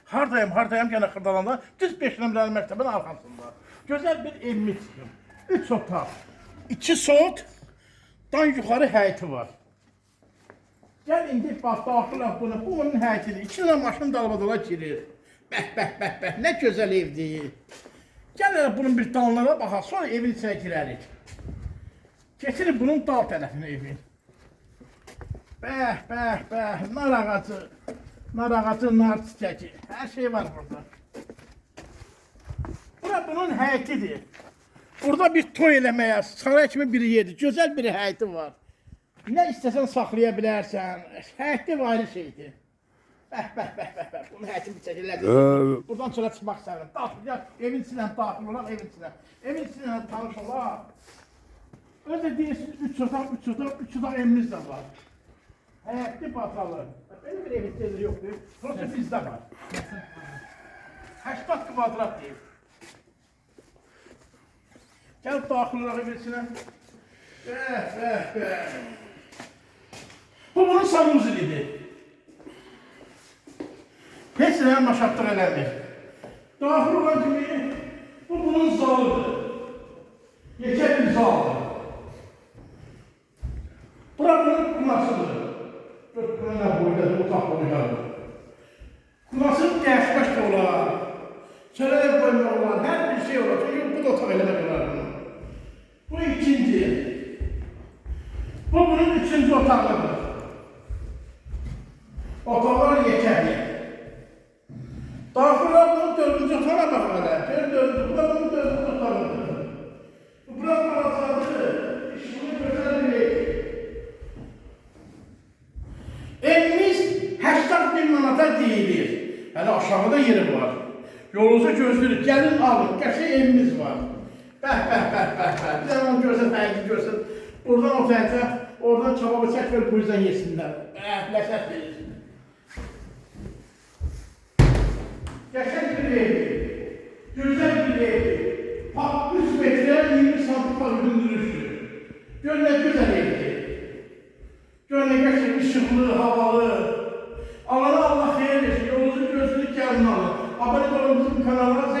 Hardayım gene Xırdalanda. Düz 5 nömrəli məktəbin arxasında. Gözəl bir evimiz. 3 otaq. 2 sot. Dan yuxarı həyəti var. Gəl indi bax daxilən buna. Bu onun həyətidir. 2 dənə maşın dalbadala girir. Bəh. Nə gözəl evdir. Gəl bunun bir dallara baxaq. Sonra evin içinə girərik. Keçirik bunun dal tərəfinə evin. Bəh. Nar ağacı, nar çiçəki. Hər şey var burada. Bura bunun həyətidir. Burada bir toy eləməyə, saray kimi bir yerdir. Gözəl bir həyəti var. Nə istəsən saxlaya bilərsən. Həyətli ayrı şeydir. Bəh. Bunun həyətini bir çəkirlər. Buradan çölə çıxmaq istəyirəm. Daxil, evin içindən daxil olaq, evin içindən. Evin içindən tanış olaq. Özə deyirsiniz, 3 otaq evimiz də var. Həyətli bazalı. Belə bir evin içində yoxdur. Prosta bizdə var. 80 kvadrat deyil. Gəl daxil olaq evin içinə. Bəh. Bu bunun sanuzilidir. Heç nəyə maşaqlıq eləmir. Daxil olan kimi bu bunun zalıdır. Yekə bir zalıdır. Bura bunun kumasıdır. Buna nə boydadır, otaq boydadır. Kuması dəşməş də olar. Çörəyə qoymaq olar, hər bir şey olar. Çünki bu da otaq eləmək olar bunu. Bu ikinci. Bu bunun 3-cü otağıdır. Otaqlar yekədir. Daxillər bunun 4-cü otağına bax elə. Bu da bunun 4-cü otağıdır. Bu biraz balacadır. İşini gözəl bir ev. Evimiz 80.000 manata deyilir. Hələ aşağıda yeri var. Yolunuzu gözləyirik. Gəlin alın. Qəşəng evimiz var. Bəh. Bir də onu görsən, həyəti görsən. Oradan o tərəfə, oradan çababı çək ver, bu yüzden yesinlər. Ləzzət verir. Qəşəng bir evdir. Gözəl bir evdir. 3 metrə 20 santim hündürlüktür. Gör nə gözəl evdir. Gör nə qəşəng işıqlı, havalı. Alana Allah xeyir versin. Yolunuzu gözləyib gəlin alın. Abone olun bizim kanalına.